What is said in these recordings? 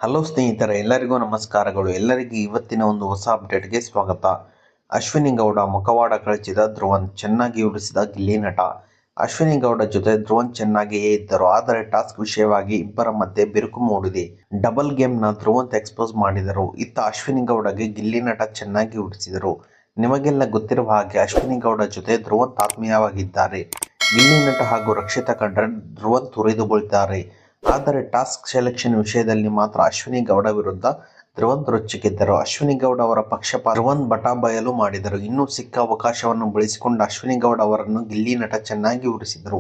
Hello ಸ್ನೇಹಿತರೆ, ಎಲ್ಲರಿಗೂ ನಮಸ್ಕಾರಗಳು. ಎಲ್ಲರಿಗೂ ಇವತ್ತಿನ ಒಂದು ಹೊಸ ಅಪ್ಡೇಟ್ಗೆ ಸ್ವಾಗತ. ಅಶ್ವಿನಿ ಗೌಡ ಮುಖವಾಡ ಕಳಚಿದ ಧ್ರುವನ್, ಚೆನ್ನಾಗಿ ಉಡಿಸಿದ ಗಿಲ್ಲಿ ನಟ. ಅಶ್ವಿನಿ ಗೌಡ ಜೊತೆ ಧ್ರುವನ್ ಚೆನ್ನಾಗಿಯೇ ಇದ್ದರು, ಆದರೆ ಟಾಸ್ಕ್ ವಿಷಯವಾಗಿ ಇಬ್ಬರ ಮಧ್ಯೆ ಬಿರುಕು ಮೂಡಿದೆ. ಡಬಲ್ ಗೇಮ್ನ ಧ್ರುವಂತ್ ಎಕ್ಸ್ಪೋಸ್ ಮಾಡಿದರು. ಇತ್ತ ಅಶ್ವಿನಿ ಗೌಡಗೆ ಗಿಲ್ಲಿ ನಟ ಚೆನ್ನಾಗಿ ಉಡಿಸಿದರು. ನಿಮಗೆಲ್ಲ ಗೊತ್ತಿರುವ ಹಾಗೆ ಅಶ್ವಿನಿ ಗೌಡ ಜೊತೆ ಧ್ರುವಂತ್ ಆತ್ಮೀಯವಾಗಿದ್ದಾರೆ. ಗಿಲ್ಲಿ ನಟ ಹಾಗೂ ರಕ್ಷಿತಾ ಕಂಡ್ರೆ ಧ್ರುವಂತ್ ಉರಿದುಬಿಟ್ಟಿದ್ದಾರೆ. ಆದರೆ ಟಾಸ್ಕ್ ಸೆಲೆಕ್ಷನ್ ವಿಷಯದಲ್ಲಿ ಮಾತ್ರ ಅಶ್ವಿನಿ ಗೌಡ ವಿರುದ್ಧ ಧ್ರುವಂತ್ ರೊಚ್ಚಿಗೆದ್ದರು. ಅಶ್ವಿನಿ ಗೌಡ ಅವರ ಪಕ್ಷಪಾತ ಧ್ರುವಂತ್ ಬಟಾಬಯಲು ಮಾಡಿದರು. ಇನ್ನೂ ಸಿಕ್ಕ ಅವಕಾಶವನ್ನು ಬಳಸಿಕೊಂಡು ಅಶ್ವಿನಿ ಗೌಡ ಅವರನ್ನು ಗಿಲ್ಲಿ ನಟ ಚೆನ್ನಾಗಿ ಉರಿಸಿದರು.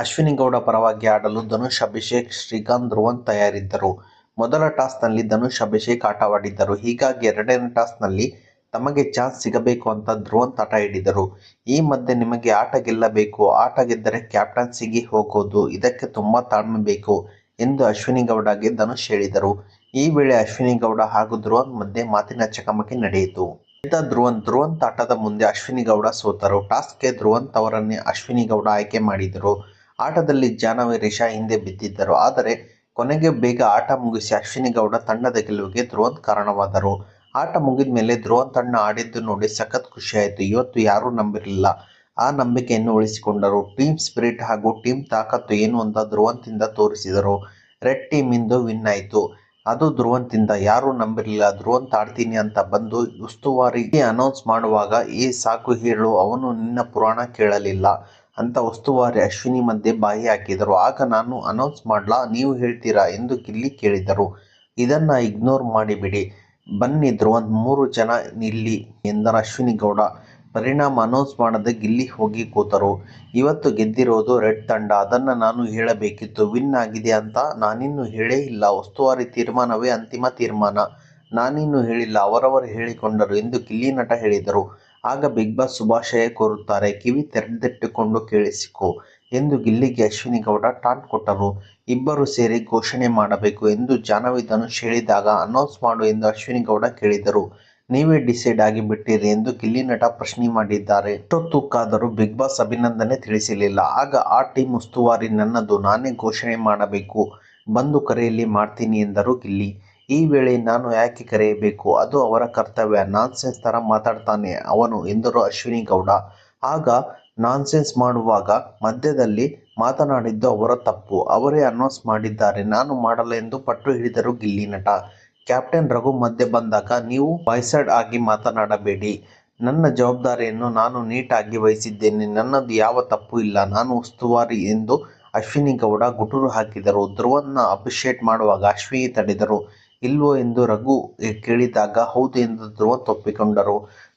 ಅಶ್ವಿನಿ ಗೌಡ ಪರವಾಗಿ ಆಡಲು ಧನುಷ್, ಅಭಿಷೇಕ್, ಶ್ರೀಕಾಂತ್, ಧ್ರುವಂತ್ ತಯಾರಿದ್ದರು. ಮೊದಲ ಟಾಸ್ಕ್ನಲ್ಲಿ ಧನುಷ್, ಅಭಿಷೇಕ್ ಆಟವಾಡಿದ್ದರು. ಹೀಗಾಗಿ ಎರಡನೇ ಟಾಸ್ಕ್ನಲ್ಲಿ ತಮಗೆ ಚಾನ್ಸ್ ಸಿಗಬೇಕು ಅಂತ ಧ್ರುವಂತ್ ಆಟ ಹಿಡಿದರು. ಈ ಮಧ್ಯೆ ನಿಮಗೆ ಆಟ ಗೆಲ್ಲಬೇಕು, ಆಟ ಗೆದ್ದರೆ ಕ್ಯಾಪ್ಟನ್ಸಿಗೆ ಹೋಗೋದು, ಇದಕ್ಕೆ ತುಂಬಾ ತಾಳ್ಮೆ ಬೇಕು ಎಂದು ಅಶ್ವಿನಿ ಗೌಡಗೆ ಧನುಷ್ ಹೇಳಿದರು. ಈ ವೇಳೆ ಅಶ್ವಿನಿ ಗೌಡ ಹಾಗೂ ಧ್ರುವಂತ್ ಮಧ್ಯೆ ಮಾತಿನ ಚಕಮಕಿ ನಡೆಯಿತು. ಗೆದ್ದ ಧ್ರುವಂತ್ ಆಟದ ಮುಂದೆ ಅಶ್ವಿನಿ ಗೌಡ ಸೋತರು. ಟಾಸ್ಕ್ಗೆ ಧ್ರುವಂತ್ ಅವರನ್ನೇ ಅಶ್ವಿನಿ ಗೌಡ ಆಯ್ಕೆ ಮಾಡಿದರು. ಆಟದಲ್ಲಿ ಜಾಹ್ನವಿ, ರಿಷಾ ಹಿಂದೆ ಬಿದ್ದಿದ್ದರು. ಆದರೆ ಕೊನೆಗೆ ಬೇಗ ಆಟ ಮುಗಿಸಿ ಅಶ್ವಿನಿ ಗೌಡ ತಂಡದ ಗೆಲುವಿಗೆ ಧ್ರುವಂತ್ ಕಾರಣವಾದರು. ಆಟ ಮುಗಿದ ಮೇಲೆ ಧ್ರುವಂತ್ ಅಣ್ಣ ಆಡಿದ್ದು ನೋಡಿ ಸಖತ್ ಖುಷಿಯಾಯಿತು. ಇವತ್ತು ಯಾರೂ ನಂಬಿರಲಿಲ್ಲ, ಆ ನಂಬಿಕೆಯನ್ನು ಉಳಿಸಿಕೊಂಡರು. ಟೀಮ್ ಸ್ಪಿರಿಟ್ ಹಾಗೂ ಟೀಮ್ ತಾಕತ್ತು ಏನು ಅಂತ ಧ್ರುವಂತ್ ಇಂದ ತೋರಿಸಿದರು. ರೆಡ್ ಟೀಮ್ ಇಂದು ವಿನ್ ಆಯಿತು, ಅದು ಧ್ರುವಂತ್ ಇಂದ. ಯಾರೂ ನಂಬಿರಲಿಲ್ಲ ಧ್ರುವಂತ್ ಆಡ್ತೀನಿ ಅಂತ. ಬಂದು ಉಸ್ತುವಾರಿ ಅನೌನ್ಸ್ ಮಾಡುವಾಗ ಸಾಕು ಹೇಳು, ಅವನು ನಿನ್ನ ಪುರಾಣ ಕೇಳಲಿಲ್ಲ ಅಂತ ಉಸ್ತುವಾರಿ ಅಶ್ವಿನಿ ಮಧ್ಯೆ ಬಾಯಿ ಹಾಕಿದರು. ಆಗ ನಾನು ಅನೌನ್ಸ್ ಮಾಡ್ಲಾ, ನೀವು ಹೇಳ್ತೀರಾ ಎಂದು ಗಿಲ್ಲಿ ಕೇಳಿದರು. ಇದನ್ನ ಇಗ್ನೋರ್ ಮಾಡಿಬಿಡಿ, ಬನ್ನಿ ಧ್ರುವಂತ್ 3 ಜನ ಇಲ್ಲಿ ಎಂದರು ಅಶ್ವಿನಿ ಗೌಡ. ಪರಿಣಾಮ ಅನೌನ್ಸ್ ಮಾಡದೆ ಗಿಲ್ಲಿ ಹೋಗಿ ಕೂತರು. ಇವತ್ತು ಗೆದ್ದಿರೋದು ರೆಡ್ ತಂಡ, ಅದನ್ನ ನಾನು ಹೇಳಬೇಕಿತ್ತು. ವಿನ್ ಆಗಿದೆ ಅಂತ ನಾನಿನ್ನೂ ಹೇಳೇ ಇಲ್ಲ. ಉಸ್ತುವಾರಿ ತೀರ್ಮಾನವೇ ಅಂತಿಮ ತೀರ್ಮಾನ, ನಾನಿನ್ನೂ ಹೇಳಿಲ್ಲ, ಅವರವರು ಹೇಳಿಕೊಂಡರು ಎಂದು ಗಿಲ್ಲಿ ನಟ ಹೇಳಿದರು. ಆಗ ಬಿಗ್ ಬಾಸ್ ಶುಭಾಶಯ ಕೋರುತ್ತಾರೆ, ಕಿವಿ ತೆರೆದಿಟ್ಟುಕೊಂಡು ಕೇಳಿಸಿಕೊ ಎಂದು ಗಿಲ್ಲಿಗೆ ಅಶ್ವಿನಿ ಗೌಡ ಟಾಂಟ್ ಕೊಟ್ಟರು. ಇಬ್ಬರು ಸೇರಿ ಘೋಷಣೆ ಮಾಡಬೇಕು ಎಂದು ಜಾಹ್ನವಿ, ಧನುಷ್ ಹೇಳಿದಾಗ ಅನೌನ್ಸ್ ಮಾಡು ಎಂದು ಅಶ್ವಿನಿ ಗೌಡ ಕೇಳಿದರು. ನೀವೇ ಡಿಸೈಡ್ ಆಗಿಬಿಟ್ಟಿರಿ ಎಂದು ಗಿಲ್ಲಿ ನಟ ಪ್ರಶ್ನೆ ಮಾಡಿದ್ದಾರೆ. ಎಷ್ಟೊತ್ತಾದರೂ ಬಿಗ್ ಬಾಸ್ ಅಭಿನಂದನೆ ತಿಳಿಸಲಿಲ್ಲ. ಆಗ ಆ ಟೀಮ್ ಉಸ್ತುವಾರಿ ನನ್ನದು, ನಾನೇ ಘೋಷಣೆ ಮಾಡಬೇಕು, ಬಂದು ಕರೆಯಲ್ಲಿ ಮಾಡ್ತೀನಿ ಎಂದರು ಗಿಲ್ಲಿ. ಈ ವೇಳೆ ನಾನು ಯಾಕೆ ಕರೆಯಬೇಕು, ಅದು ಅವರ ಕರ್ತವ್ಯ, ನಾನ್ಸೆನ್ಸ್ ತರ ಮಾತಾಡ್ತಾನೆ ಅವನು ಎಂದರು ಅಶ್ವಿನಿ ಗೌಡ. ಆಗ ನಾನ್ಸೆನ್ಸ್ ಮಾಡುವಾಗ ಮಧ್ಯದಲ್ಲಿ ಮಾತನಾಡಿದ್ದು ಅವರ ತಪ್ಪು, ಅವರೇ ಅನೌನ್ಸ್ ಮಾಡಿದ್ದಾರೆ, ನಾನು ಮಾಡಲ್ಲ ಎಂದು ಪಟ್ಟು ಹಿಡಿದರು ಗಿಲ್ಲಿ ನಟ. ಕ್ಯಾಪ್ಟನ್ ರಘು ಮಧ್ಯೆ ಬಂದಾಗ, ನೀವು ವಾಯ್ಸಡ್ ಆಗಿ ಮಾತನಾಡಬೇಡಿ, ನನ್ನ ಜವಾಬ್ದಾರಿಯನ್ನು ನಾನು ನೀಟಾಗಿ ವಹಿಸಿದ್ದೇನೆ, ನನ್ನದು ಯಾವ ತಪ್ಪು ಇಲ್ಲ, ನಾನು ಉಸ್ತುವಾರಿ ಎಂದು ಅಶ್ವಿನಿ ಗೌಡ ಗುಟುರು ಹಾಕಿದರು. ಧ್ರುವಂತ್ನ ಅಪ್ರಿಶಿಯೇಟ್ ಮಾಡುವಾಗ ಅಶ್ವಿನಿ ತಡೆದರು. ಇಲ್ವೋ ಎಂದು ರಘು ಕೇಳಿದಾಗ ಹೌದು ಎಂದು ಧ್ರುವಂತ್ ಒಪ್ಪಿಕೊಂಡರು.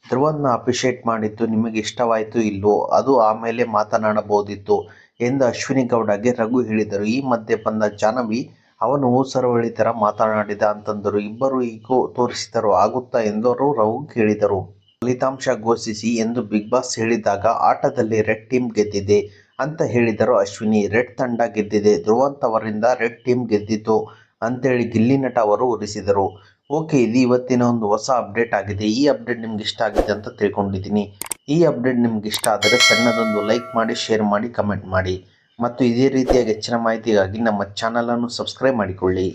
ಧ್ರುವಂತ್ನ ಅಪ್ರಿಶಿಯೇಟ್ ಮಾಡಿದ್ದು ನಿಮಗೆ ಇಷ್ಟವಾಯಿತು ಇಲ್ವೋ, ಅದು ಆಮೇಲೆ ಮಾತನಾಡಬಹುದಿತ್ತು ಎಂದು ಅಶ್ವಿನಿ ಗೌಡಗೆ ರಘು ಹೇಳಿದರು. ಈ ಮಧ್ಯೆ ಬಂದ ಜಾಹ್ನವಿ, ಅವನು ಊಸರವಳ್ಳಿ ತರ ಮಾತನಾಡಿದ ಅಂತಂದರು. ಇಬ್ಬರು ಈಗೋ ತೋರಿಸಿದರು, ಆಗುತ್ತಾ ಎಂದರು ರಘು ಕೇಳಿದರು. ಫಲಿತಾಂಶ ಘೋಷಿಸಿ ಎಂದು ಬಿಗ್ ಬಾಸ್ ಹೇಳಿದಾಗ ಆಟದಲ್ಲಿ ರೆಡ್ ಟೀಮ್ ಗೆದ್ದಿದೆ ಅಂತ ಹೇಳಿದರು ಅಶ್ವಿನಿ. ರೆಡ್ ತಂಡ ಗೆದ್ದಿದೆ, ಧ್ರುವಂತ್ ಅವರಿಂದ ರೆಡ್ ಟೀಮ್ ಗೆದ್ದಿತು ಅಂತೇಳಿ ಗಿಲ್ಲಿ ನಟ ಅವರು ಉರಿಸಿದರು. ಓಕೆ, ಇದು ಇವತ್ತಿನ ಒಂದು ಹೊಸ ಅಪ್ಡೇಟ್ ಆಗಿದೆ. ಈ ಅಪ್ಡೇಟ್ ನಿಮ್ಗೆ ಇಷ್ಟ ಆಗಿದೆ ಅಂತ ತಿಳ್ಕೊಂಡಿದ್ದೀನಿ. ಈ ಅಪ್ಡೇಟ್ ನಿಮ್ಗೆ ಇಷ್ಟ ಆದರೆ ಸಣ್ಣದೊಂದು ಲೈಕ್ ಮಾಡಿ, ಶೇರ್ ಮಾಡಿ, ಕಮೆಂಟ್ ಮಾಡಿ ಮತ್ತು ಇದೇ ರೀತಿಯಾಗಿ ಹೆಚ್ಚಿನ ಮಾಹಿತಿಗಾಗಿ ನಮ್ಮ ಚಾನಲನ್ನು ಸಬ್ಸ್ಕ್ರೈಬ್ ಮಾಡಿಕೊಳ್ಳಿ.